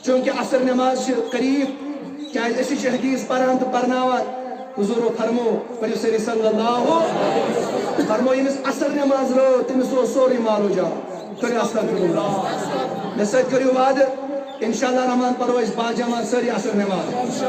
چونکہ عصر نماز قریب کیا اسی حدیث پران تو پرناوان حضور فرمو پڑھو سری صلی اللہ فرمو یمس عصر نماز رو تمس رو سوری مالو جا کرو استغفر اللہ میں ساتھ کریو وعد انشاءاللہ رحمان پڑھو اس باجماعت سری عصر نماز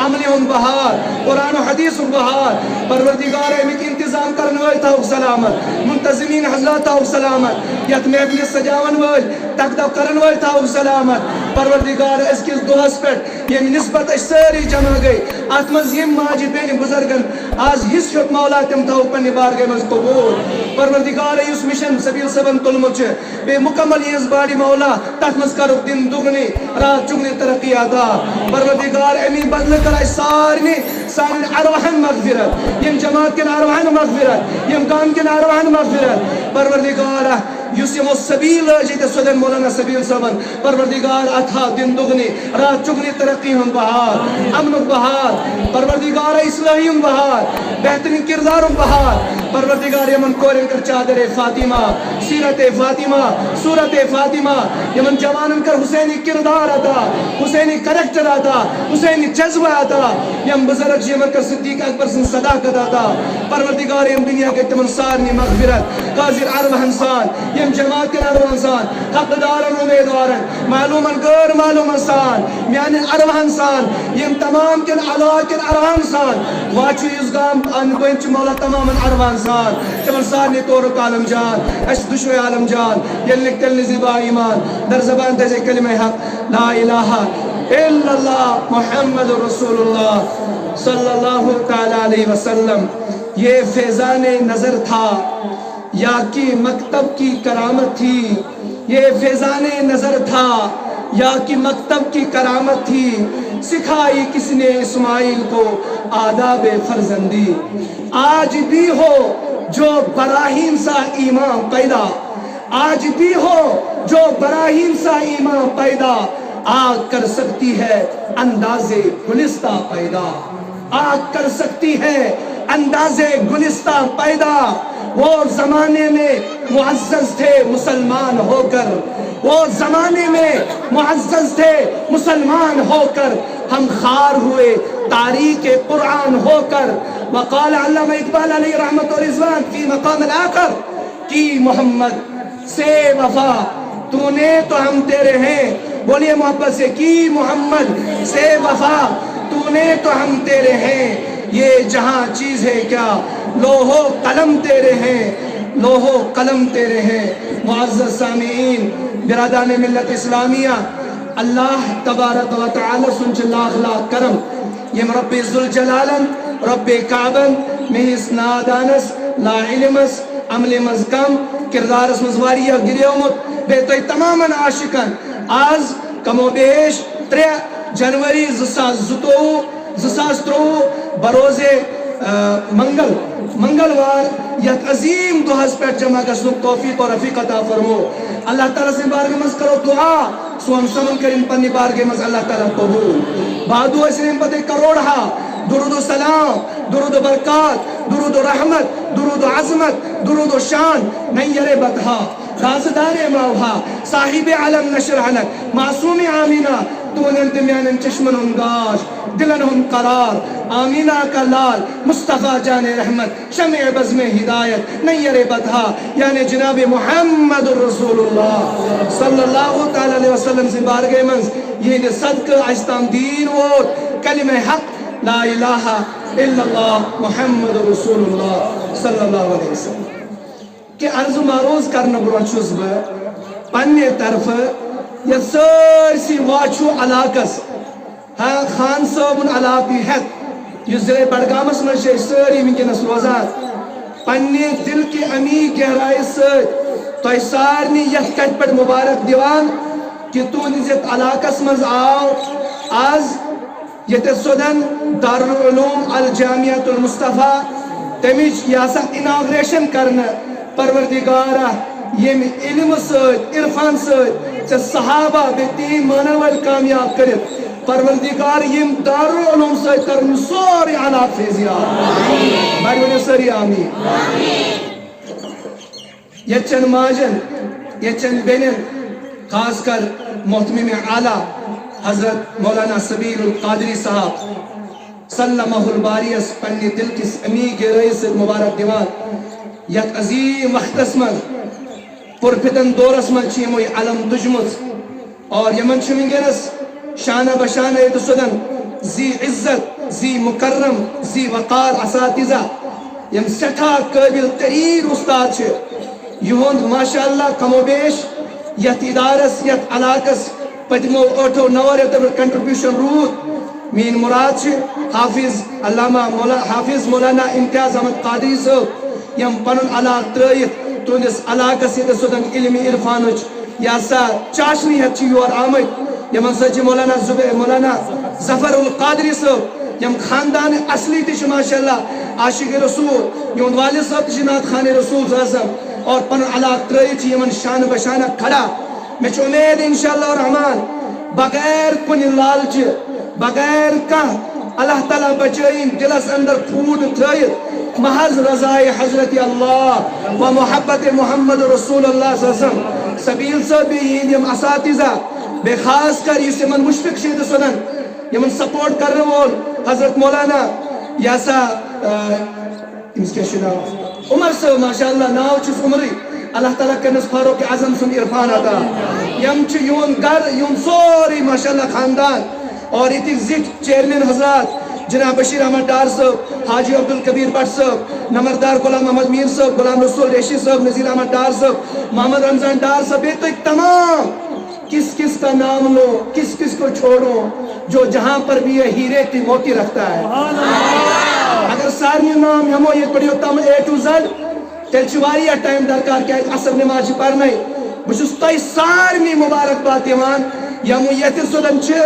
عملی ہم بہار قرآن و حدیث ہم بہار پروردگار امیک انتظام کرنے والی تاؤ سلامت منتظمین حضرات تاؤ سلامت یت محفل سجاون والی تقدو کرنے والی تاؤ سلامت پروردگار اس کس دوہس پر یہ نسبت اس ساری جمع گئی آتمز یم ماجد بین بزرگن آج حس شک مولا تم تاؤ پنی بارگے مز قبول پروردگار اس مشن سبیل سبن طلمچ بے مکمل یہ اس باڑی مولا تحمز کرو دن دگنی رات چگنی ترقی آدھا پروردگار امی بدل کر سارنی سارن ارواحن مغفرت یم جماعت کے ارواحن مغفرت یم گام کے ارواحن مغفرت پروردگار یس یمو سبیل جیتے سدن مولانا سبیل سبن پروردگار اتھا دن دگنی رات چگنی ترقی ہم بہار امن بہار پروردگار اصلاحی ہم بہار بہترین کردار ہم بہار پروردگار یمن کورن کر چادر فاطمہ سیرت فاطمہ صورت فاطمہ یمن جوانن کر حسینی کردار آتا حسینی کریکٹر آتا حسینی جذبہ آتا یم بزرگ یمن کر صدیق اکبر سن صداقت آتا پروردگار یم دنیا کے تمن سارنی مغفرت قاضر عرب انسان یم جماعت کے عرب انسان حق دارن امیدوارن معلومن غیر معلوم انسان میان عرب انسان یم تمام کے علاق کے عرب انسان واچو اس گام انگوینچ مولا تمام عرب انسان تمن سارنی طورق عالم جان اش دشوی عالم جان یلنک تلنی زبا ایمان در زبان تجھے کلمہ حق لا الہ الا اللہ محمد رسول اللہ صلی اللہ تعالی علیہ وسلم یہ فیضان نظر تھا یا کہ مکتب کی کرامت تھی یہ فیضان نظر تھا یا کہ مکتب کی کرامت تھی سکھائی کس نے اسماعیل کو آداب فرزندی آج بھی ہو جو براہین سا ایمان پیدا آج بھی ہو جو براہین سا ایمان پیدا آگ کر سکتی ہے انداز گلستہ پیدا آگ کر سکتی ہے انداز گلستہ پیدا وہ زمانے میں معزز تھے مسلمان ہو کر وہ زمانے میں معزز تھے مسلمان ہو کر ہم خار ہوئے تاریخ قرآن ہو کر وقال علامہ اقبال علیہ رحمت و رضوان فی مقام الآخر کی محمد سے وفا تو نے تو ہم تیرے ہیں بولیے محبت سے کی محمد سے وفا تو نے تو ہم تیرے ہیں یہ جہاں چیز ہے کیا لوہو قلم تیرے ہیں لوہو قلم تیرے ہیں معزز سامعین برادران ملت اسلامیہ اللہ تبارک و تعالی سنچ لاکھ لاکھ کرم یم رب ذوالجلالن رب کعبن مہس نادانس لا علمس عمل مزکم کردارس مزواریہ گریومت بیتوی تماما عاشقن آز کم و بیش 3 جنوری 2023 بروز منگلوار یک عظیم دوہز پر جمع گسنک توفیق و رفیق عطا فرمو اللہ تعالیٰ سے بارگاہ مز کرو دعا سوان سمن کریم پنی بارگاہ مز اللہ تعالیٰ قبول بادو اسلام پتے کروڑا درود و سلام درود و برکات درود و رحمت درود و عظمت درود و شان نیر بدہا رازدار موہا صاحب علم نشر حلق معصوم آمینہ تو ننتمیان چشمن انگاش دلن ہم قرار آمینہ کا لال مصطفیٰ جان رحمت شمع بزم ہدایت نیر بدہا یعنی جناب محمد رسول اللہ صلی اللہ تعالی علیہ وسلم سے بارگاہ منز یہ صدق اجتام دین ووت کلمہ حق لا الہ الا اللہ محمد رسول اللہ صلی اللہ علیہ وسلم کہ عرض و معروض کرنا برون چھوز با پنی طرف یا سرسی واچو علاقس خان صاحب علاقی حد یہ ضلع بڑگامس میں سری ونکس روزان پنی دل کی امی گہرائی سے تو سارنی یت کٹ پٹ مبارک دیوان کہ تو نزت علاقس مز آو آز یہ سودن دارالعلوم الجامعۃ المصطفیٰ تمیچ یاسا اناگریشن کرنا پروردگارہ یم علم سید عرفان سید صحابہ بہترین مانوال کامیاب کرت پروردگار یم دارالعلوم سید کرن سوری علا فیضیات باری ونیو سری آمین یچن ماجن یچن بینن خاص کر محتمیم اعلیٰ حضرت مولانا سبیل القادری صاحب سلمہ الباریس پنی دل کس امی گرائی سے مبارک دیوان یک عظیم وقتس من پرفتن دورس من چیموی علم دجمت اور یمن چمنگرس شانہ بشانہ اتسودن زی عزت زی مکرم زی وقار اساتذہ یم سٹھا قابل ترین استاد چھے یہون ماشاءاللہ کم و بیش یت ادارس یت علاقس پتمو 8-9 ریتو کنٹریبیوشن رود مین مراد چھے حافظ علامہ حافظ مولانا امتیاز احمد قادری صاحب یم پنن علاق ترائیت تونس علاقس اتسودن علمی عرفانچ یا سا چاشنی ہت چی یور آمد یمن سچ مولانا ظفر القادری صاحب یم خاندان اصلی تیش ماشاءاللہ عاشق رسول یون والد صاحب تیش نات خان رسول صلی اللہ علیہ وسلم اور پن علاق ترائیت یمن شان بشانہ کھڑا میں چو امید انشاءاللہ الرحمن بغیر کن لالچ بغیر کا اللہ تعالیٰ بچائیں دلس اندر پھوٹ ترائیت محض رضائی حضرت اللہ و محبت محمد رسول اللہ صلی اللہ علیہ وسلم سبیل صاحب بھی یم اساتذہ بے خاص کر یہ من مشفق شید سنن یمن سپورٹ کر رہے وول حضرت مولانا یاسا امس کیا شنا عمر صاحب ماشاءاللہ ناو چیز عمری اللہ تعالیٰ کرنس فاروق اعظم سن عرفان آتا یم چھ یون گر یون سوری ماشاءاللہ خاندان اور اتک زٹ چیئرمین حضرات جناب بشیر احمد ڈار صاحب حاجی عبدالکبیر بٹ صاحب نمبردار غلام محمد میر صاحب غلام رسول ریشی صاحب نذیر احمد ڈار صاحب محمد رمضان ڈار صاحب یہ تو ایک تمام کس کس کا نام لو کس کس کو چھوڑو جو جہاں پر بھی یہ ہیرے کی موتی رکھتا ہے اگر سارے نام ہمو یہ پڑھیو تم A to Z تیل چواری یا ٹائم درکار کیا اثر نماز پر نہیں بشس تائی سارمی مبارک بات یمان یمو یتی سودن چھے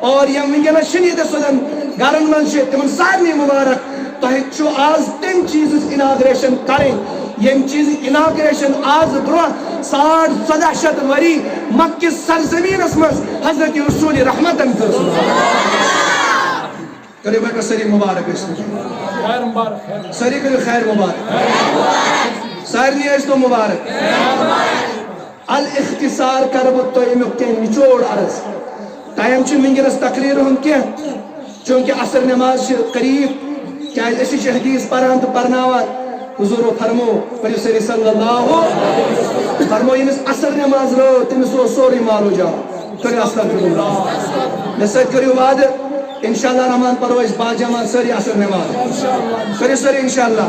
اور یم ونگنا شنید سودن گارن من چھے تمن سارمی مبارک تاہی چو آز تین چیز اناگریشن کریں یم چیز اناگریشن آز برو 60-70 وری مکی سرزمین اسمس حضرت رسول رحمت انتر کرے بیٹا سری مبارک اس میں سری کرے خیر مبارک سارنی اس تو مبارک الاختصار کربت تو امکتے نچوڑ عرض ٹائم چھ منگرس تقریر ہم کیا چونکہ عصر نماز قریب کیا اسی حدیث پران تو پرناوان حضور فرمو پریو سری صلی اللہ فرمو یمس عصر نماز رو تمس رو سوری مالو جاؤ کرے استغفر اللہ میں سچ کریو بعد انشاءاللہ رحمان پرویز با جماعت سری عصر نماز کرے سری انشاءاللہ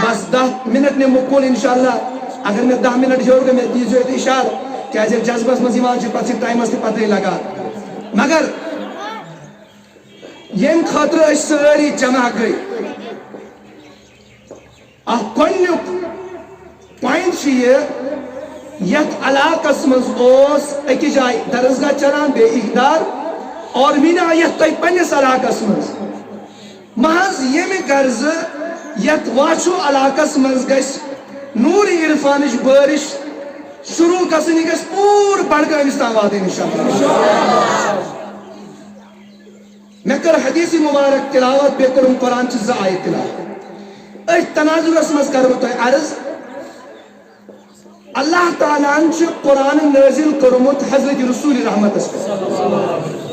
بس 10 منٹ نے مکول انشاءاللہ اگر میں 10 منٹ جوڑ گئے میں دیجو اشار کہ ایسے جذبہ مزیمان چی پتہ ٹائم اس پتہ ہی لگا مگر یم خاطر اس سری جمع گئی کنیک پوائنٹ چیئے یک علاقہ اسمز اوس ایکی جائی درزگاہ چران بے اقدار اور مینا یک تای پنیس علاقہ اسمز محض یہ میں گرز یک واچو علاقہ اسمز گیس نور عرفانش بارش شروع کسنی گیس پور بڑھ گئے مستاوات انشاءاللہ میں کر حدیثی مبارک تلاوت بے کرم قرآن چیز آئے تلاوت ایک تناظر اسمز کربتا ہے عرض اللہ تعالیٰ انچ قرآن نازل کرمت حضرت رسول رحمت اسکر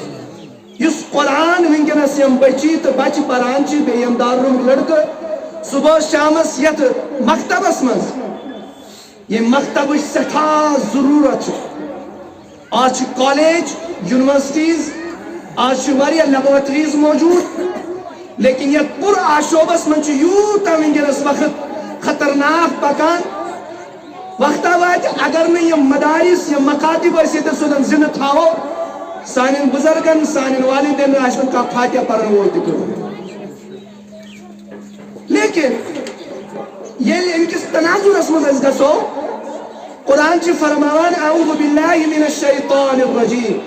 یس قرآن ونگن اسیم بچی تو بچ پرانچی بے یمدار رنگ لڑکا صبح شام یت مکتب اسمز یہ مکتب سٹھا ضرورت آج کالج یونیورسٹیز آج واریہ لیبورٹریز موجود لیکن یہ پر آشوبس من یوتا ونگرس وقت خطرناک پکان وقت آوات اگر میں یہ مدارس یہ مکاتب ایسے سودن زندہ تھاو سانین بزرگن سانین والدین راشن کا فاتحہ پڑھن وہ دکھو لیکن یہ ان کس تناظر اسمز از گسو قرآن چی فرماوان اعوذ باللہ من الشیطان الرجیم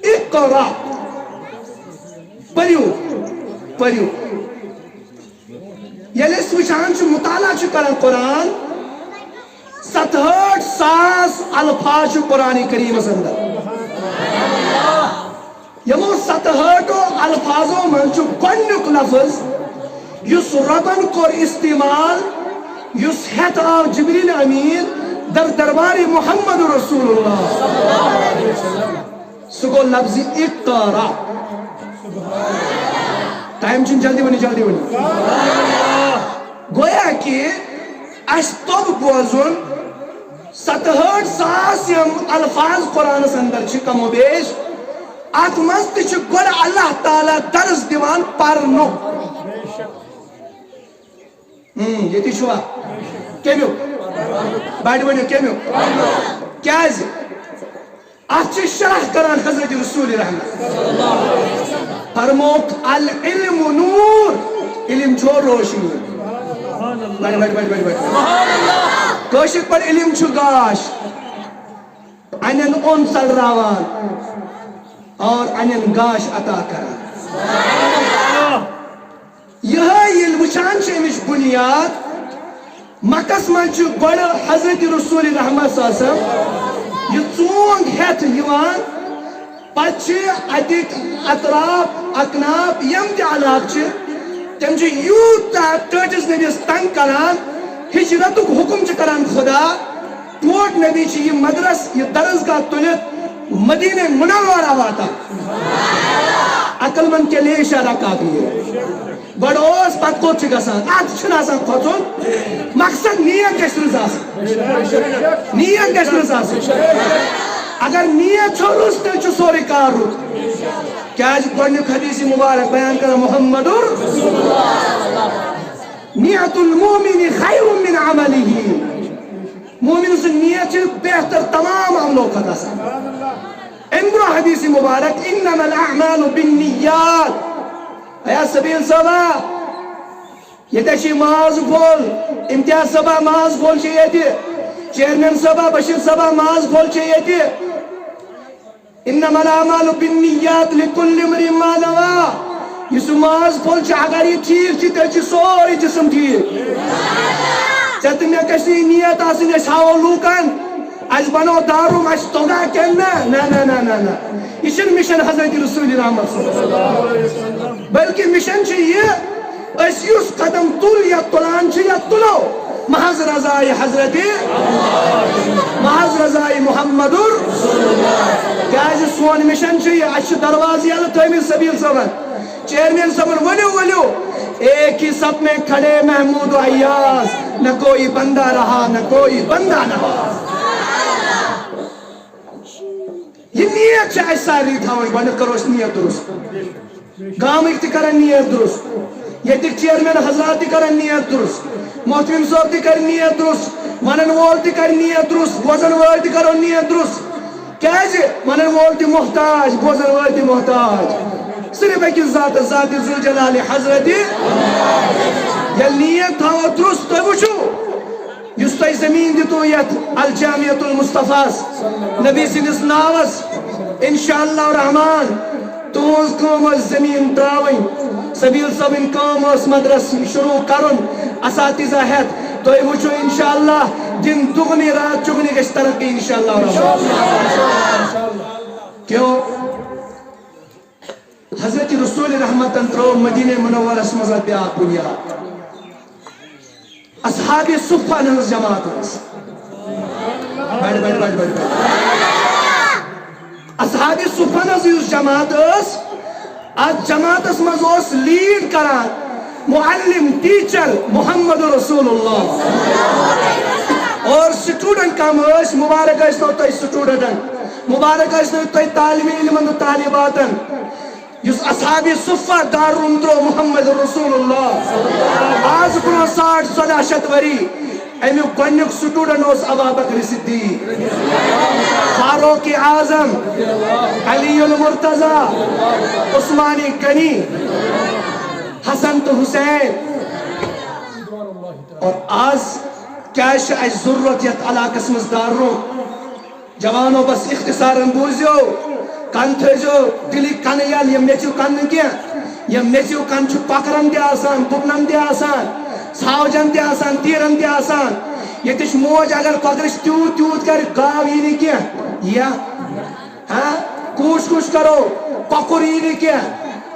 اقرأ پریو یلی اس وچان چو مطالعہ چو کرن قرآن 67,000 الفاظ چو قرآن کریم اندر یمو 67 الفاظوں من چو کنک لفظ یس ربن کور استعمال یس حت آو جبریل امین در دربار محمد رسول اللہ سگو لفظ اقرا. ٹائم چھ جلدی ونی گویا کہ اس توب بوزن 67,000 یم الفاظ قرآن اندر چھ کم و بیش ات مز تہ گوڑ اللہ تعالیٰ درس دیوان پرنو. یہ چھوا کمیو بڑ ونیو کمیو کیاز ات شرح کران حضرت رسول رحمت فرموک العلم نور علم چھو روشنی. کشر پر علم چھو گاش انن اون ژلراوان اور انن گاش عطا کران. یہ وچان امچ بنیاد مکس من گوڑ حضرت رسول رحمت صلی اللہ علیہ وسلم یہ ژونگ ہیتھ یوان پتہ اتک اطراف اکناف یم تہ علاقہ تم یوتہ ٹٹس نبیس تنگ کران ہجرتک حکم کران خدا ٹوٹ نبی یہ مدرس یہ درسگاہ تلت مدینہ منورہ واتا. عقل مند کے لیے اشارہ کافی ہے. بڑوس پت کوت گسان ات چھن آسان کھوژن مقصد نیت گژھِ رٕژ آسٕنۍ نیت گژھِ رٕژ آسٕنۍ. اگر نیت چھو رٕژ تیٚلہِ چھُ سورُے کار رُت. کیازِ گۄڈنیُک حدیث مبارک بیان کران محمد نیت المؤمن خیر من عمله. مومن سٕنٛز نیت چھِ بہتر تمام عملو کھۄتہٕ آسان. امہِ برٛونٛہہ حدیث مبارک انما الاعمال بالنیات. ایا سبیل صبا یہ ماز بول امتیاز صبا ماز بول یہ چیئرمین صبا بشیر صبا ماز بول یہ انما الاعمال بالنیات لكل امرئ ما نوى. یہ ماز بول اگر یہ ٹھیک تیل سوری جسم ٹھیک. ژے تہٕ مےٚ گژھِ نیت آسٕنۍ أسۍ ہاوو لوٗکن اس بنو داروم اس توگا کہنا نا یہ چھن مشن حضرت رسول رحمت صلی اللہ علیہ وسلم بلکہ مشن یہ اس یس قدم تل یا تلان یا تلو محض رضائی حضرت محض رضائی محمد کیازِ سون مشن یہ اس دروازے یل تھومت سبیل صبن چیئرمین صبن ولو ایک ہی سب میں کھڑے محمود و ایاز نہ کوئی بندہ رہا نہ کوئی بندہ نہ. یہ نیت چھ اس ساری تھاون گۄڈٕ کرو اس نیت درست. گامٕکۍ تہِ کرن نیت درست ییٚتِکۍ چیئرمین حضرات تہِ کرن نیت درست محتمم صٲب تہِ کر نیت درست ونن وول تہِ کر نیت درست بوزن وٲلۍ تہِ کرو نیت درست. کیازِ ونن وول تہِ محتاج بوزن وٲلۍ تہِ محتاج صرف أکِس ذاتس ذات ذوالجلال حضرت ییٚلہِ نیت تھاوو درست تُہۍ وٕچھِو یس تۄہہِ زمین دِتو یتھ الجامعۃ المصطفیٰ نبی سٕنٛدِس ناوس انشاءاللہ الرحمان تُہنٛز کٲم ٲس زمین ترٛاوٕنۍ سبیل صٲبٕنۍ کٲم ٲس مدرس شروع کرُن اساتذہ ہیتھ تُہۍ وٕچھِو انشاءاللہ دن دُگنہِ رات چُگنہِ گژھِ ترقی انشاءاللہ الرحمان. کیوں حضرت رسول رحمتن ترٛوو مدینہ منورس منٛز بیاکھ بنیاد. اصحاب صفہ ہنٛز جماعت ٲس اصحاب صفہ ہنٛز یُس جماعت ٲس اتھ جماعتس منٛز اوس لیڈ کران معلم ٹیچر محمد رسول اللہ اور سٹوڈنٹ کم ٲسۍ مبارک ٲسۍتو تۄہہِ سٹوڈنٹن مبارک ٲسۍتو تۄہہِ طالبِ علمن تہٕ طالباتن. یس اصحاب صفہ دارالعلوم ترٛوو محمد رسول اللہ آز برونٛہہ 1400 ؤری. امیُک گۄڈنیُک سٹوڈنٹ اوس ابا بکر صدیق فاروق اعظم علی المرتضی عثمانی غنی حسن تو حسین. اور آز کیا اس ضرورت یت علاقس مز دارالعلوم جوانو بس اختصارن بوزیو کن تھو دلی کن یل یم نچو کن کی یم نچو کن کۄکرن تہِ آسان گُپنن تہِ آسان ژھاوجن تہِ آسان تیرن تہِ آسان. یتِچ موج اگر کۄکرس تیوٗت تیوٗت کر گاو یی نہٕ کینٛہہ یا کوٗش کوٗش کرو کۄکُر یی نہٕ کینٛہہ.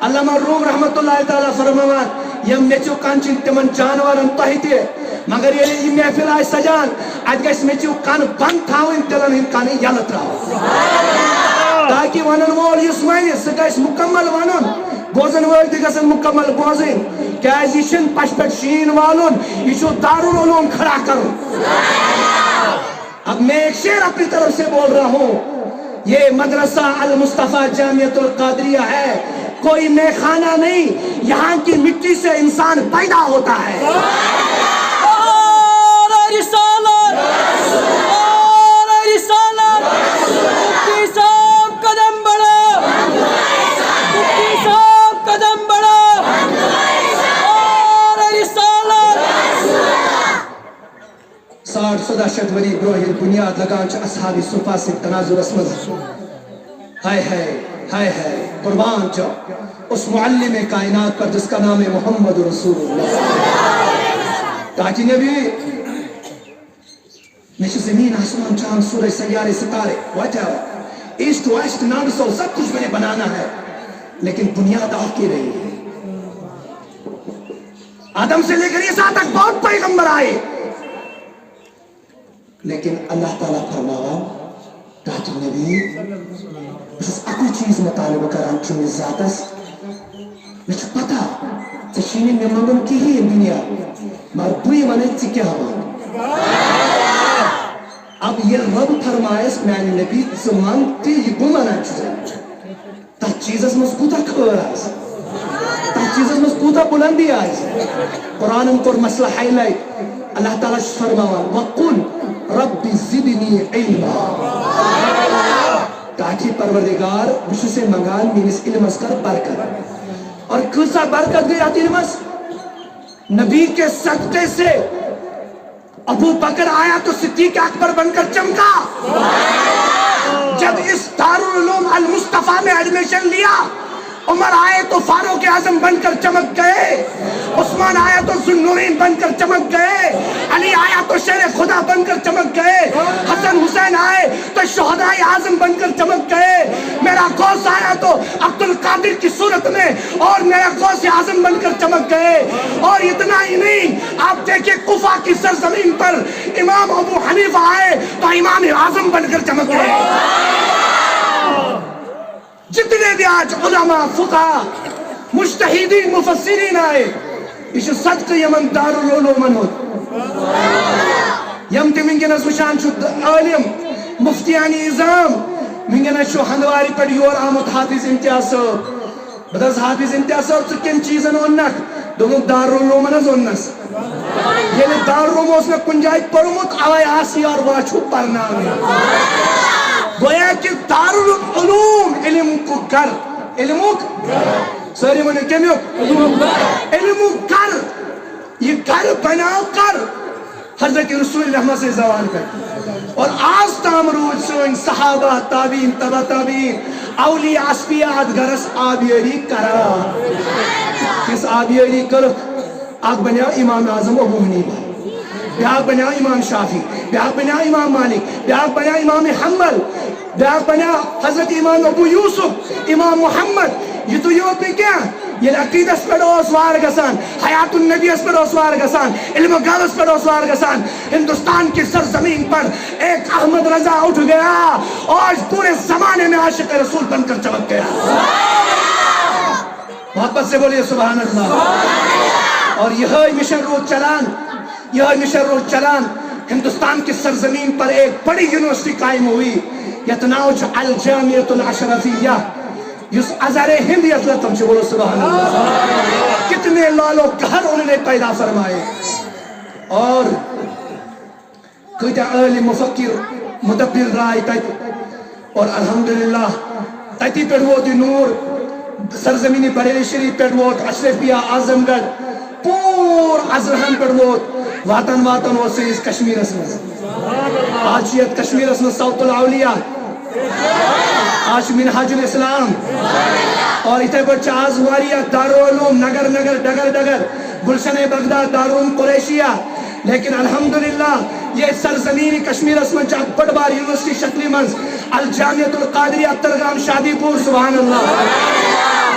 علامہ روم رحمت اللہ تعالیٰ فرماوان یم نچو کن چھِ تمن جانورن تۄہہِ تہِ مگر ییٚلہِ یہِ محفل آسہِ سجان اتہِ گژھِ نچو کن بند تھاوٕنۍ تِلن ہٕنٛدۍ کنہٕ یلہٕ ترٛاوٕنۍ تاکہ ونن وول یس ونہ سہ گژھِ مکمل ونن بوزن وٲلۍ تہِ گژھن مکمل بوزٕنۍ کیازِ یہ چھُنہٕ پش پٮ۪ٹھ شیٖن والُن یہ چھُ دارالعلوم کھڑا کرُن. اب میں ایک شعر اپنی طرف سے بول رہا ہوں یہ مدرسہ المصطفیٰ جامعۃ القادریہ ہے کوئی میخانہ نہیں یہاں کی مٹی سے انسان پیدا ہوتا ہے. ساٹھ سدہ شتھ وری برونٛہہ بنیاد لگان اصحاب صفا سے تناظر اسمز ہائے ہائے قربان جاؤ اس معلم کائنات پر جس کا نام ہے محمد رسول اللہ. تاجی نبی میں زمین آسمان چاند سورج سیارے ستارے وجہ ایسٹ ویسٹ نارتھ ساؤتھ سب کچھ میں نے بنانا ہے لیکن بنیاد آپ کی رہی ہے. آدم سے لے کر عیسیٰ تک بہت پیغمبر آئے لیکن اللہ تعالیٰ فرماوا تاجی نبی بس اکو چیز مطالبہ کران چون ذاتس میں چھو پتا چشینی میں منگن کی ہی دنیا مار بوئی ونے چکے ہوا. اب یہ رب فرمائس میں نبی زمان تی یہ بمانا چیز تا چیزس مضبوطہ کھور آئیس تا چیزس مضبوطہ بلندی آئیس. قرآن ان کو مسئلہ ہائلائٹ اللہ تعالیٰ فرماوا وَقُلْ رب زدنی علما. تاکہ پروردگار بشو سے منگان مینس علم اس کر برکت اور کسا برکت گئی آتی علمس نبی کے صدقے سے ابو بکر آیا تو صدیق اکبر بن کر چمکا. جب اس دارالعلوم المصطفیٰ میں ایڈمیشن لیا عمر آئے تو فاروق اعظم بن کر چمک گئے عثمان آیا تو ذوالنورین بن کر چمک گئے علی آیا تو شیر خدا بن کر چمک گئے حسن حسین آئے تو شہداء اعظم بن کر چمک گئے میرا غوث آیا تو عبد القادر کی صورت میں اور میرا غوث اعظم بن کر چمک گئے. اور اتنا ہی نہیں آپ دیکھیں کوفہ کی سرزمین پر امام ابو حنیفہ آئے تو امام اعظم بن کر چمک گئے. جتنے بھی آج علماء فقہاء مجتہدین مفسرین آئے یہ صدق یمن دارالعلومن ہوت یم تی منگنس وشان چھو عالم مفتیانی نظام منگنس چھو ہندواری پر یور آمد حافظ امتیاز صاحب بدس حافظ امتیاز صاحب تو کن چیزن ونک دونوں دارالعلومن از ونس یعنی دارالعلوم اس نے کنجائی پرمت آوائی آسی اور واچھو پرنا گویا کہ دارالعلوم علم کو کر علمو ساری منہ کمیو علمو کر یہ کر بناو کر حضرت رسول اللہ سے زوان کر. اور آج تام روز سوئن صحابہ تابعین تبا تابعین اولیاء اسفیاد گرس آبیاری کرا کس آبیاری کر آگ بنیا امام اعظم ابو حنیفہ بیاق بنیا امام شافی بیاق بنیا امام مالک بیاق بنیا امام حنبل بیاق بنیا حضرت امام ابو یوسف امام محمد یہ تو یوت میں کیا یہ عقید اس پر اوسوار گسان حیات النبی اس پر اوسوار گسان علم گل اس پر اوسوار گسان. ہندوستان کی سرزمین پر ایک احمد رضا اٹھ گیا اور پورے زمانے میں عاشق رسول بن کر چمک گیا. محبت سے بولیے سبحان اللہ. اور یہ مشن روز چلان ہندوستان کی سرزمین پر ایک بڑی یونیورسٹی قائم ہوئی یتناوج الجامعۃ الاشرفیہ یس ازہر ہند یتلتم سے بولو سبحان اللہ. کتنے لالو گھر انہوں نے پیدا فرمائے اور کتا عالم مفکر مدبر رائے تک اور الحمدللہ تتی پر وہ دی نور سرزمینی بریلی شریف پر وہ اشرفیہ اعظم گڑھ پور ازرہن پر وہ واتن وہ سے اس کشمیر اسمز آجیت کشمیر اسمز صوت الاولیاء آج منہاج الاسلام اور اتنے پر چاہز واریہ دارالعلوم نگر نگر ڈگر ڈگر گلشن بغداد دارالعلوم قریشیہ. لیکن الحمدللہ یہ سرزمین کشمیر اسمن چاہت بڑ بار یونیورسٹی شکلی منز الجامعۃ القادریہ ترگام شادی پور سبحان اللہ.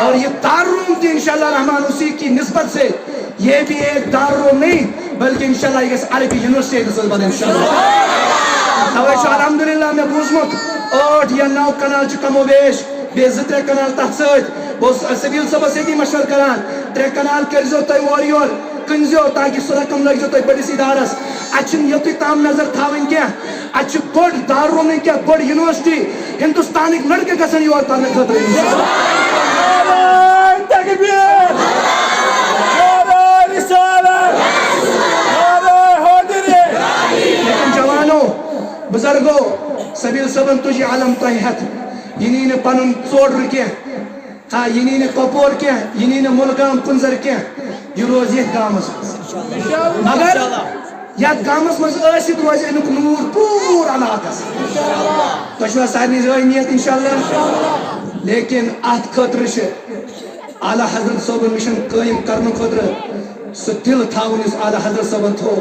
اور یہ دارالعلوم تھی انشاءاللہ رحمان اسی کی نسبت سے یہ بھی ایک دارالعلوم نہیں بلکہ انشاءاللہ یہ عربی یونیورسٹی ہے انشاءاللہ. الحمدللہ میں بوزمت 8 یا 9 کنال کم و بیش بے 2-3 کنال تحت ست بہت سبیل صبح یتی مشور کران 3 کنال کرزو تھی اور یور کنزو تاکہ سہ رقم لگزو تھی بڑس ادارس اچھن یوتھی تام نظر تھاون کی اچھ بڑ دارالعلوم نہیں کیا بڑ یونیورسٹی ہندوستانک لڑکے گژھن یور کرنے خاطر لیکن جوانو بزرگو سبیل صبن تجی علم تہ ہتھ یہ نی پن ژوٚر کی ہاں یہ نی کپور کی یہ نی ملگام کنزر کی یہ روز یہ گامس مگر یت گامس مز روز امیک نور پور علاقس تہ سارے رٲے نیت انشاءاللہ لیکن ات خاطر اعلیٰ حضرت صٲبن مشن قائم کرنے خاطر سہ دل تھاون اس اعلیٰ حضرت صٲبن تھو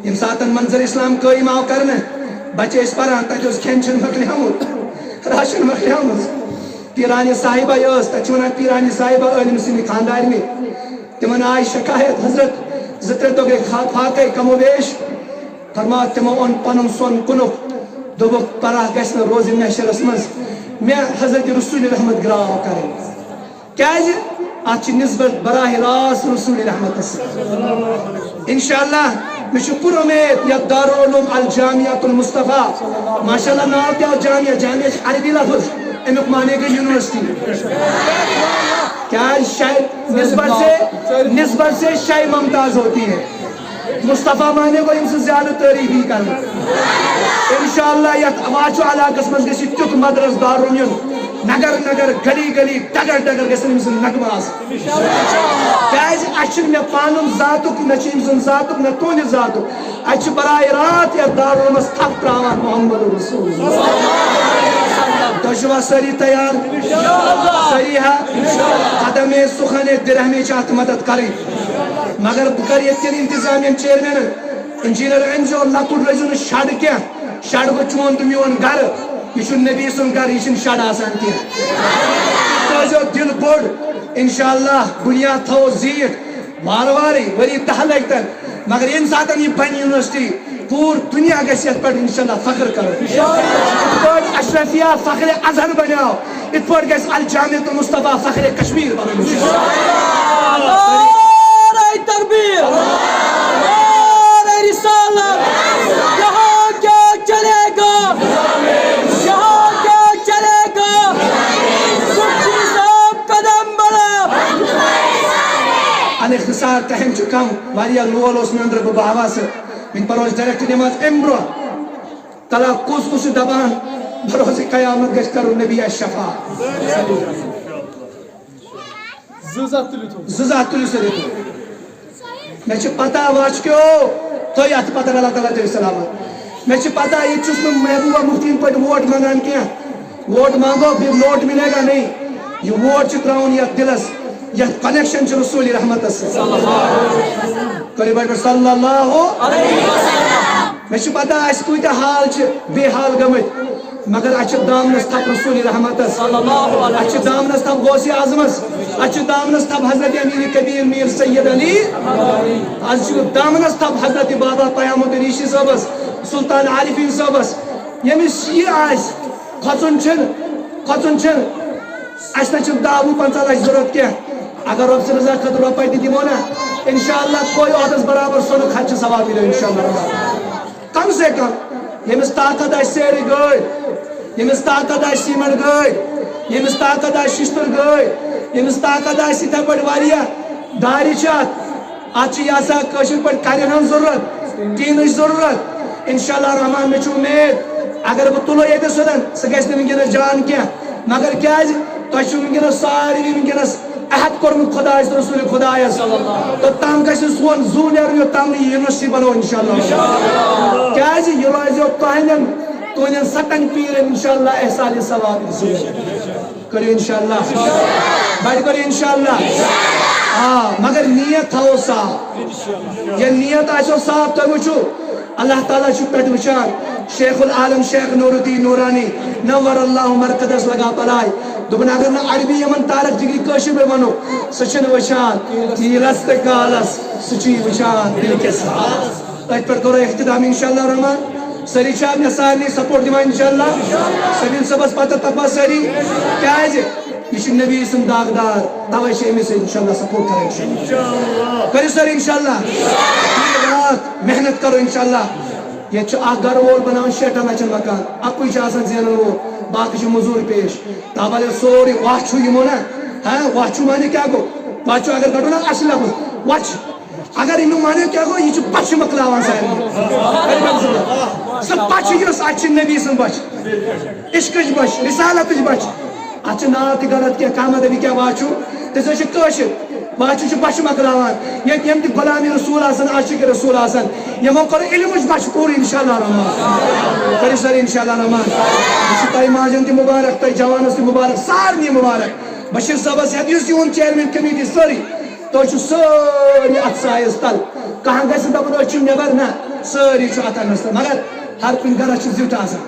یم ساتن منظر اسلام قائم آو کرنے بچے اس پران تک کھین چن مکلیمت راشن مکلیمت پیرانی صاحبہ یس تک ونان پیرانی صاحبہ علم سن خاندار میں تمن آئی شکایت حضرت 2-3 دۄہ گئی فاقے کم و بیش فرما تمو اون پنن سون کنک دوبک پراہ گژھِ نہٕ روزن محشرس مز میں حضرت رسول رحمت گراو کریں کیازِ اتھ چھ نسبت براہ راست رسول رحمت انشاءاللہ میں پور امید یتھ دارالعلوم الجامعۃ المصطفیٰ ماشاءاللہ ناو تہ جامعہ جامعہ عربی لفظ امیک معنی گئی یونیورسٹی کیا نسبت سے شے ممتاز ہوتی ہے مصطفیٰ معنی کو ان سے زیادہ تعریف ہی کرنا انشاءاللہ یتھ واچو علاقس مز گژھِ تیُتھ مدرس دارُن یُن نگر نگر گلی گلی ڈگر ڈگر گژھن أمۍ سٕنٛدۍ نغمہٕ آسٕنۍ کیازِ اَسہِ چھُنہٕ مےٚ پانُن ذاتُک نہ چھُ أمۍ سُنٛد ذاتُک نہ تُہنٛدِ ذاتُک اَسہِ چھُ براہ رات یتھ دارالعلومس تھپھ تراوان محمد رسول تُہۍ چھِوا سٲری تیار سٲری ہا قدم سُخن درہمی چھِ اتھ مدد کرٕنۍ مگر بہٕ کرٕ ییٚتہِ کٮ۪ن انتظامیہ چیئرمینن انجینئر أنزیو لۄکُٹ رٲزِو نہٕ شڈ کینٛہہ شڈ گوٚو چون تہٕ میون گرٕ یہ چھُ نبی سُنٛد گرٕ یہِ چھُنہٕ شڈ آسان کینٛہہ تھٲیزیو دل بوٚڑ انشاءاللہ بنیاد تھاوو زیٖٹھ وارٕ وارٕے ؤری 10 لگتن مگر ییٚمہِ ساتہٕ یہِ بنہِ یونیورسٹی پوٗرٕ دُنیا گژھِ یتھ پٮ۪ٹھ انشاءاللہ فخر کرُن یِتھ پٲٹھۍ اشرفیہ فخر اظہر بنیو یِتھ پٲٹھۍ گژھِ الجامعۃ المصطفیٰ فخر کشمیر بنُن تکبیر رسالت یہاں کیا چلے گا یہاں کیا چلے گا مفتی صاحب قدم بڑھا ان اختصار ٹائم چھ کم واریاہ لول اوس مےٚ أنٛدرٕ بہٕ بہواس وۄنۍ پرو أسۍ ڈایریکٹ نماز امہِ برونٛہہ تلا کُس کُس چھُ دپان بروز قیامت گژھِ کرُن نبی شفا زٕ زٕ تُلِو سٲری مےٚ چھِ پتہ واچکیو تُہۍ اتھ پتہ اللہ تعالیٰ دِیو سلامت مےٚ چھِ پتہ ییٚتہِ چھُس نہٕ محبوبہ مفتی پٲٹھۍ ووٹ منگان کینٛہہ ووٹ مانگو پھر نوٹ ملے گا نہیں یہ ووٹ چھُ تراوُن یتھ دلس یتھ کنیکشن چھُ رسول رحمتس کٔرِو بٔڑۍ پٲٹھۍ صلی اللہ مےٚ چھِ پتہ اَسہِ کۭتیاہ حال چھِ بے حال گٔمٕتۍ مگر اَسہِ چھِ دامنس تھپھ رسول رحمتس اَسہِ چھِ دامنس تھپھ غوثِ اعظمس اَسہِ چھِ دامنس تھپھ حضرت امیر کبیر میر سید علی آز چھُ دامنس تھپھ حضرت بابا قیام الدین ریشی صٲبس سلطان عارفین صٲبس ییٚمِس یہِ آسہِ کھۄژُن چھُنہٕ اَسہِ نہ چھُنہٕ 10-15 لچھ ضروٗرت کینٛہہ اگر رۄب سٕنٛدِ رضا خٲطرٕ رۄپے تہِ دِمو نا انشاءاللہ کوئی عہدس برابر سۄنُک خرچہٕ ثواب مِلیو انشاءاللہ کم سے کم ییٚمِس طاقت آسہِ سیرِ گٲڑۍ ییٚمِس طاقت آسہِ سیٖمنٹ گٲڑۍ ییٚمِس طاقت آسہِ شِشتٕر گٲڑۍ ییٚمِس طاقت آسہِ یِتھے پٲٹھۍ واریاہ دارِ چھِ اتھ چھِ یہِ آسان کٲشِر پٲٹھۍ کَرٮ۪ن ہٕنٛز ضروٗرت ٹیٖنٕچ ضروٗرت انشاءاللہ رحمان مےٚ چھُ اُمید اگر بہٕ تُلو ییٚتہِ سُدن سُہ گژھِ نہٕ وٕنکیٚنس جان کینٛہہ مگر کیازِ تۄہہِ چھُو وٕنکیٚنس ساروٕے وٕنکیٚنس عہد کوٚرمُت خۄدایس تہٕ رسوٗلِ خۄدایس توٚتام گژھِ نہٕ سون زوٗ نیرُن یوٚتام نہٕ یہِ یونیورسٹی بنو انشاءاللہ کیازِ یہِ روزیو تُہنٛدٮ۪ن 7 پیٖرن انشاءاللہ احسانِ ثواب کٔرِو انشاءاللہ بڑِ کٔرِو انشاءاللہ مگر نیت تھاوو صاف ییٚلہِ نیت آسیو صاف تُہۍ وٕچھِو اللہ تعالیٰ چھُ پٮ۪ٹھ وٕچھان شیخ العالم شیخ نور الدین نورانی نور اللہ مرکزس لگا پلاے دوٚپُن اگر نہٕ عربی یِمن تارک ڈگری کٲشِر پٲٹھۍ وَنو سُہ چھُنہٕ وٕچھان تیٖرس تہٕ کالس سُہ چھُ یہِ وٕچھان دِل کِس حالس تتہِ پٮ۪ٹھ کرو اختتام انشاءاللہ رحمان سری چھا میں سارنی سپورٹ دیوان انشاءاللہ سبیل صبح پتہ تقوی سری کیا ہے جی یہ چھ نبی سن داغدار توے چھ امس انشاءاللہ سپورٹ کریں انشاءاللہ کرو سر انشاءاللہ رات محنت کرو انشاءاللہ یہ چھ اخ گھر وول بناون 6 لچھن مکان اکوئی چھ آسان زینن وول باقی چھ مزور پیش تابل سوری واچ چھو یمو نا ہاں واچ چھو مانے کیا گو واچ چھو اگر گھٹو نا اصل لفظ واچ اگر انہوں مانے کیا گو یہ چھ پچھ مکلاوان سب پچھ یس اچھ نبی سن بچ عشقش بچ رسالتش بچ اچھ ناو تی غلط کیا کام ادبی کیا واچو تیسے چھ کشر واچو چھ بچ مکلاوان یہ یم تی غلامی رسول آسن عاشق رسول آسن یمو کر علمش بچ پوری انشاءاللہ رحمان کری سر انشاءاللہ رحمان اسی تائی ماجن تی مبارک تائی جوانس تی مبارک سارنی مبارک بشیر صاحب سید یوس یون چیئرمین کمیٹی ساری تو چھ ساری اتسائز تل کہاں گئی سے دبن اچھو نبر نا ساری چھ اتن نستل مگر ہر کن گرہ چھ زیوٹ آسان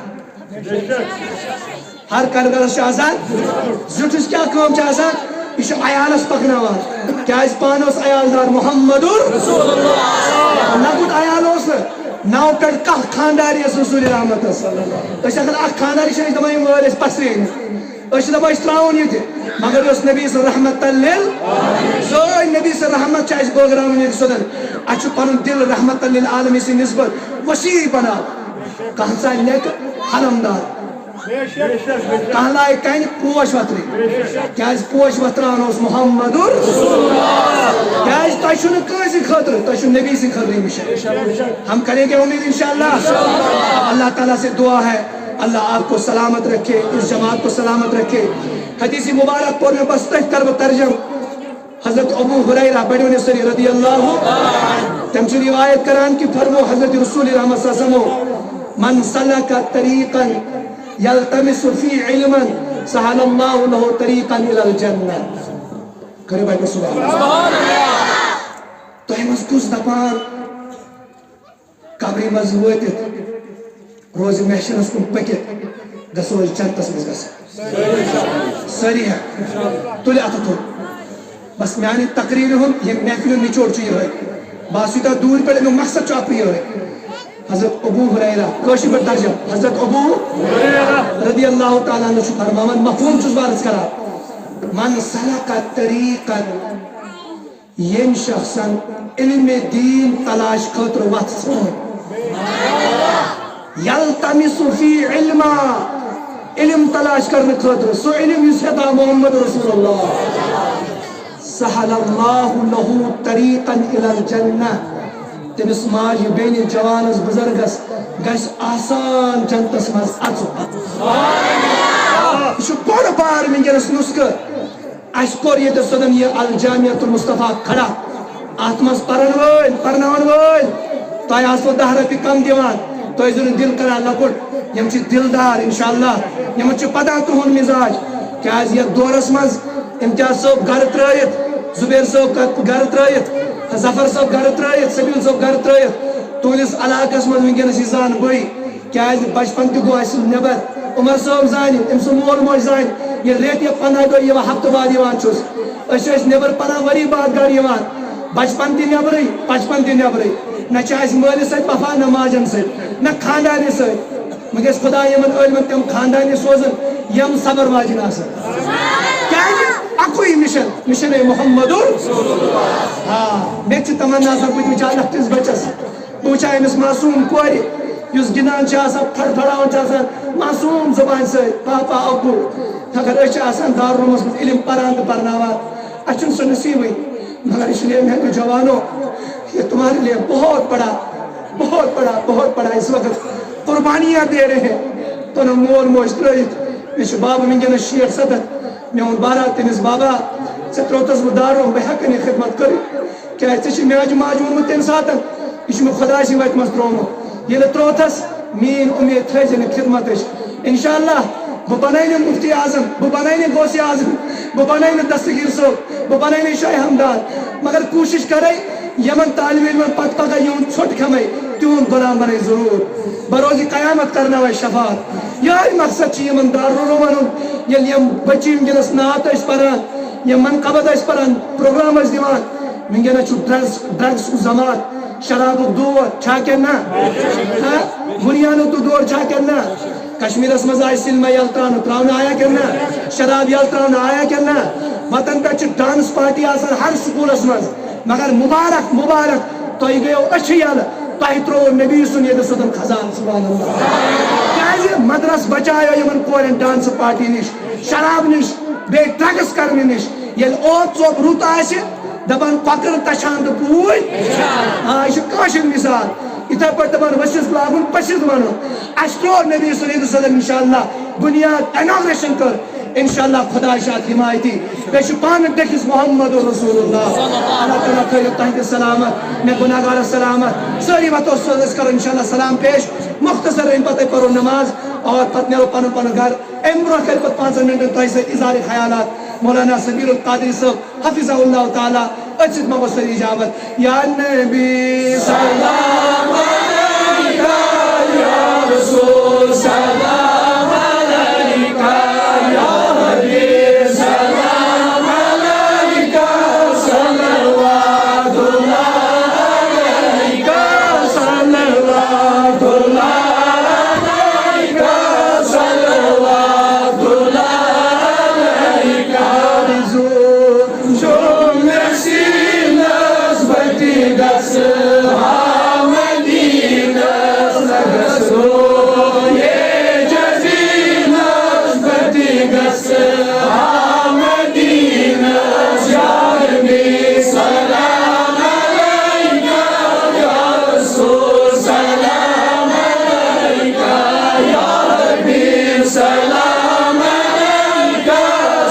ہر کن گرہ چھ آسان زیوٹس کیا کام چھ آسان یہ چھ عیالس پکناوان کیا اس پانوس عیالدار محمد رسول اللہ نگوٹ عیال اس نو پیٹ کھ خانداری اس رسول رحمت اس اگر اخ خانداری چھ دمائی مول اس پسرین اس دمائی تراون یہ مگر اس نبی صلی رحمت لیل سوئی نبی صلی رحمت چاہیس پروگرام یہ سدن اچھو پنن دل رحمت للعالمی سے نسبت وسیع بنا کہاں سا نیک حلمدار کہاں لائے کہیں پوش وطری کیا اس پوش وطران اس محمد کیا اس تیشن کیسی خطر تیشن نبی سے خطری مشہ ہم کریں گے امید انشاءاللہ اللہ تعالیٰ سے دعا ہے اللہ آپ کو سلامت رکھے اس جماعت کو سلامت رکھے حدیث مبارک پر میں بس تحتر و ترجم حضرت ابو ہریرہ بڑھونے سری رضی اللہ تم سے روایت کران کی فرمو حضرت رسول رحمت صلی اللہ علیہ وسلم من سلک طریقا یلتمس فی علما سہل اللہ له طریقا الى الجنہ کرے بھائی سبحان اللہ تو ہم اس کس دپان قبری مزویت روز محشر اس کو پکت گسو جنتس مز گس سری ہے تلی اتھ تو بس میانی تقریر ہم یہ محفل نچوڑ چیئے ہوئے باسیتا دور پر انہوں مقصد چاپی ہوئے حضرت ابو ہریرہ کوشی پر ترجم حضرت ابو رضی اللہ تعالیٰ عنہ شکر مامن مفہوم چوز بارز کرا من سلک طریقا ین شخصا علم دین تلاش خطر وقت سون یلتمس فی علما علم تلاش کرنے خطر سو علم یسیدہ محمد رسول اللہ سہل اللہ له طریقا الى الجنہ تمس ماج بین جوانس بزرگس گس آسان جنتس مز اچو یہ بڑ بار ونکس نسخہ اس کور یہ سدن یہ الجامعۃ المصطفیٰ کھڑا ات مز پرن ول پرناون ول تہ آسو 10 رۄپیہِ کم دیوان تہ زن دل کران لکٹ یم چھ دلدار انشاءاللہ یم چھ پتہ تہن مزاج کیاز یہ دورس مز امتیاز صاحب گھر ترٲیِتھ زبیر صاحب گھر ترٲیِتھ ظفر صاحب گھر ترٲیِتھ سبیل صاحب گھر ترٲیِتھ تہنٛدِس علاقس مز ونکس یہ زان بے کیاز بچپن تہ گو اس نبر عمر صاحب زانہِ أمۍ سُنٛد مول موج زانہِ ییٚلہِ رٮ۪تھ یا 15 دۄہ یِوان ہفتہٕ بعد یِوان چھُس أسۍ ٲسۍ نٮ۪بر پران ؤری بعد گرٕ یِوان بچپن تہِ نٮ۪برٕے بچپن تہِ نٮ۪برٕے نہ چھِ اَسہِ مٲلِس سۭتۍ وفا نہ ماجن سۭتۍ نہ خاندانہِ سۭتۍ وۄنۍ گژھِ خۄدا یِمن عٲلمن تِم خاندانہِ سوزن یِم صبر واجِنۍ آسن کیازِ اکوے مشن ہے محمد ہاں مےٚ چھِ تمنا آسان بہٕ تہِ وٕچھٕ ہا لۄکٹِس بچس بہٕ وٕچھٕ ہا أمِس معصوٗم کورِ یُس گِنٛدان چھِ آسان تھڑتھڑاوان چھِ آسان معصوٗم زبانہِ سۭتۍ پاپا ابو اگر أسۍ چھِ آسان دارالعلومس منٛز علم پران تہٕ پرناوان اَسہِ چھُنہٕ سُہ نصیٖبٕے مگر اس لیے میں تو جوانوں یہ تمہارے لیے بہت بڑا اس وقت قربانیاں دے رہے ہیں تو نہ مول موج ترٲیِتھ مےٚ چھُ بابا ونکیٚنس 60-70 میون بارا تٔمِس بابا ژےٚ ترٛووتس بہٕ دارالعلوم بہٕ ہٮ۪کہٕ نہٕ یہِ خدمت کٔرِتھ کیازِ ژےٚ چھُ میٛاجہِ ماجہِ ووٚنمُت تمہِ ساتہٕ یہِ چھُ مےٚ خۄداے سٕنٛدِ وَتہِ منٛز ترٛوومُت ییٚلہِ ترٛووتھس میٛٲنۍ اُمید تھٲیزِ نہٕ خدمتٕچ انشاءاللہ بہٕ بناے نہٕ مفتی اعظم بہٕ بناے نہٕ غوثِ اعظم بہٕ بناے نہٕ دستگیٖر صٲب بہٕ بناے نہٕ شاہ ہمدان مگر کوٗشش کرے یمن طالب علمن پتہٕ پگاہ یِہُنٛد ژھۄٹھ کھٮ۪مے تِہُنٛد غلام بنے ضروٗر بہٕ روزِ قیامت کرناوے شفاعت یہے مقصد چھُ یِمن دارالعلومن ہُنٛد ییٚلہِ یِم بچی ونکیٚنس نعت ٲسۍ پران یِم منقبت ٲسۍ پران پروگرام ٲسۍ دِوان ونکیٚنس چھُ ڈرگسُک زمانہٕ شراب دور چھا کنا بنیان دور چھا کنا کشمیر مز آئی سلمہ یلتران تراؤن آیا کنا شراب یلتران آیا کنا وطن پہ ڈانس پارٹی آسان ہر سکولس مز مگر مبارک مبارک تھی گیو اچھ یل تھی ترو نبی سن ید صدم خزان سبحان اللہ کیازِ مدرس بچایو یمن کورین ڈانس پارٹی نش شراب نش بے ڈرگس کرنے نش یل اوت ژوٚپ رُت آسہِ دپان کۄکر تچھان تو پوٗتۍ یہ کٲشِر مثال اتھے پٲٹھۍ دپان ؤسِس لاگُن پٔژھِس وَنُن اَسہِ ترٛوو نبی صلی وسلم انشاءاللہ بُنیاد اناگریشن کٔر انشاءاللہ خدا شاد حمایتی بیٚیہِ چھُ پانہٕ ڈٔکِس محمد رسول اللہ اللہ تعالیٰ تھٲیِو تۄہہِ تہِ سلامت مےٚ گُناہگارس سلامت سٲری واتو أسۍ کرو انشاءاللہ سلام پیش مختصر امہِ پتہٕ پرو نماز اور پتہٕ نیرو پنُن پنُن گھر امہِ برونٛہہ کرِ پتہٕ 5 منٹن تۄہہِ سۭتۍ اظہار خیالات مولانا سبیل القادری صٲب حفظہ اللہ تعالیٰ أتھۍ سۭتۍ منٛگو سٲری اجابت یا نبی سلام علیکہ یا رسول سلام علیکہ یا حبیب سلام علیکہ صلوات اللہ علیکہ صلوات اللہ علیکہ صلوات اللہ علیکہ جو مسیلس بٹی گس مدینس نگسو یہ جزیلس بٹی گس مدینس یا نبی سلام علیکہ یا رسول سلام علیکہ یا حبیب سلام علیکہ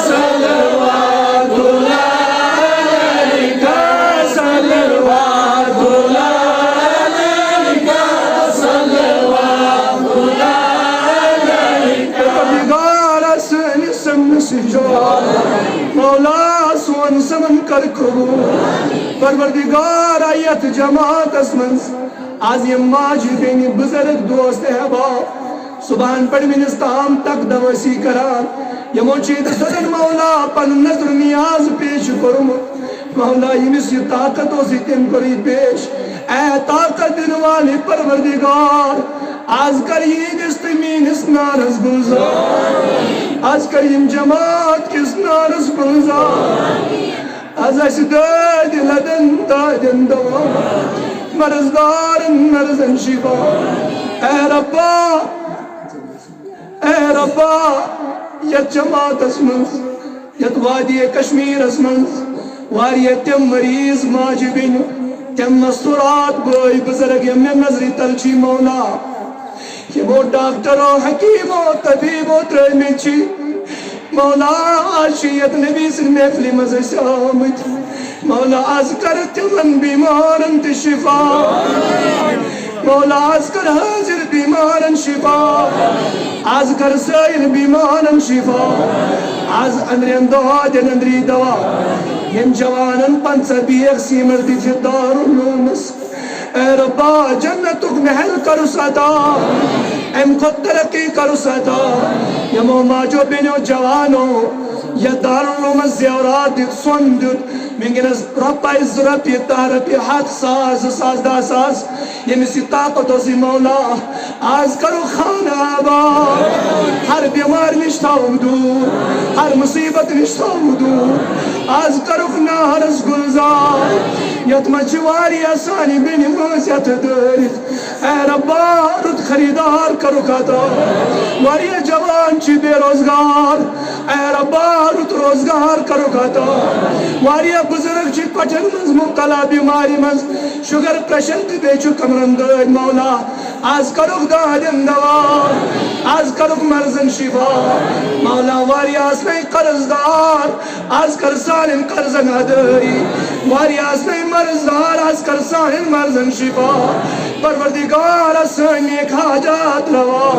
صلوات اللہ علیکہ صلوات اللہ علیکہ صلوات اللہ علیکہ پروردگار سٲنِس سمنس جواب مولا سون سمن کر قبول پروردگار آیت جماعتس منز آز یم ماجہِ بیٚنہِ بزرگ دوست احباب صبحن پڑھ منس تام تک دوسی کران یمو چیز صدر مولا پن نظر نیاز پیش کرمت مولا یمس یہ طاقت ہو سی تم کری پیش اے طاقت دن والے پروردگار آز کر یہ دستمین اس نارس گلزار آز کر یم جماعت کس نارس گلزار آز اس داد لدن دادن دوا مرزدار مرزن شفا اے ربا یت جماعت اسمنز یت وادی کشمیر اسمنز واریہ تم مریض ماجہ بین تم مستورات بوئی بزرگ یم نظری تلچی مولا یمو ڈاکٹرو حکیمو طبیبو ترمی چی مولا آشیت نبی سے محفلی مزہ آمد مولا آز کر تمن بیمارن تی شفا مولا آز کر حاضر بیمارن شفا آز کر سائر بیمارن شفا آز اندرین دعا دن اندری دوا یم جوانن پنسر بیغ سیمر دی جدار النومس اے ربا جنتک محل کرو ساتا ام خود ترقی کرو ساتا یمو ماجو بینو جوانو یا دار النومس زیورات دیت سن دیت منگنز ربای زرپی تارپی حد ساز ساز دا ساز یمسی طاقت سی مولا آز کرو خانہ آباد ہر بیمار نشتاو دور ہر مصیبت نشتاو دور آز کرو نارس گلزار یت مچواری آسانی بینی موزیت دارت اے ربا رت خریدار کرو کھاتا واری جوان چی بے روزگار اے ربا رت روزگار کرو کھاتا واری بزرگ چی کچھر منز مبتلا بیماری منز شگر پریشر تی بیچو کمرن دائی مولا آز کرو دادن دوار آز کرو مرزن شفا مولا واری آس نہیں قرضدار آز کر سالن قرضن ادائی واری آس نہیں مرزدار آز کر سالن مرزن شفا پروردگار سنیک حاجات روا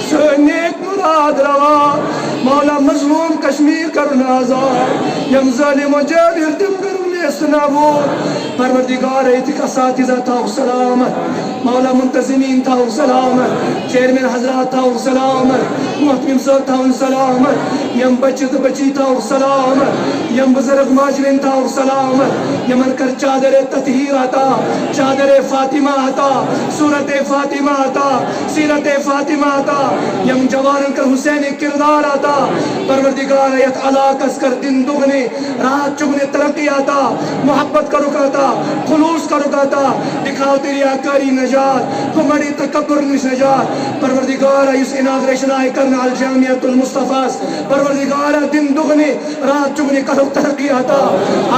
سنیک مراد روا مولا مظلوم کشمیر کرن آزار یم ظالم و جابر تم کرن استنابور پروردگار ایتک اساتذہ تھاو سلامت مولا منتظمین تھاو سلامت چیئرمین حضرات تھاو سلامت محتمم صاحب تھاو سلامت یم بچہ تو بچی تھاو سلامت یم بزرگ ماجرین تھاو سلامت یمن کر چادر تطہیر عطا چادر فاطمہ عطا سورت فاطمہ عطا سیرت فاطمہ عطا یم جوانن کر حسین کردار عطا پروردگار ایت علاقس کر دن دگنے رات چگنے ترقی عطا محبت کرو کہتا خلوص کرو کہتا دکھاؤ تیری آکاری نجات کمڑی تکبر نش نجات پروردگار اس اناگریشن آئے کرنا الجامعۃ المصطفیٰ پروردگار دن دگنے رات چگنے کرو ترقی عطا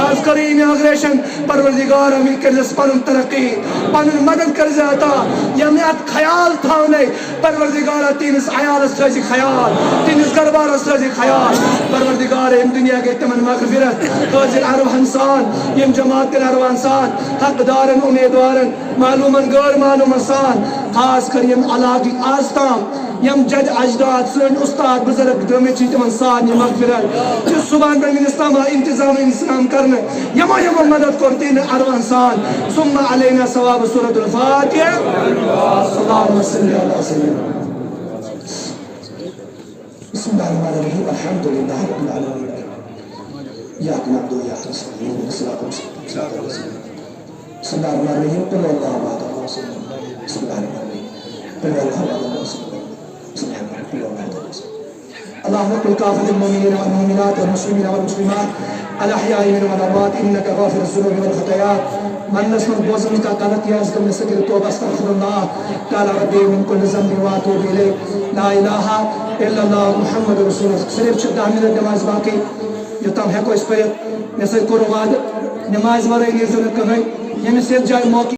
آج کری اناگریشن پروردگار مل کر جس پنن ترقی پنن مدد کر جاتا یمیت خیال تھاونے پروردگار تینس عیالس رضی خیال تینس گربارس رضی خیال پروردگار ام دنیا کے تمن مغفرت حاضر عرب انسان یم جماعت کر عرب انسان حق دارن امیدوارن معلومن غیر معلوم انسان خاص کر یم علاقی آستام یم جد اجداد سن استاد بزرگ دمی چی تمن سان یم مغفرت جس صبح بن اسلام انتظام انسان کرنے یما یما مدد کرتین عرب انسان ثم علینا ثواب سورة الفاتحہ اللہم صلی اللہ وسلم بسم اللہ الرحمن الرحیم الحمدللہ رب العالمین یاک نعبد و یاک نستعین صراط المستقیم بسم اللہ الرحمن الرحیم قل اللہ احد اللہ الصمد بسم اللہ الرحمن الرحیم قل اللہ احد اللہ الصمد بسم اللہ الرحمن الرحیم قل اللہ احد اللہ الصمد اللهم قل كافة المؤمنين والمؤمنات والمسلمين والمسلمات الأحياء منهم والأموات إنك غافر الذنوب والخطايا من نسمع بوزن کا غلط یا ازکم نستغفر توبہ استغفر اللہ قال ربي من كل ذنب واتوب إليه لا إله إلا الله محمد رسول الله صرف 10 منٹ نماز باقی یوتام ہیکو اس پر میں سے کرو وعدہ نماز ورائے نیزو نہ کہیں یمس یت جائے موقع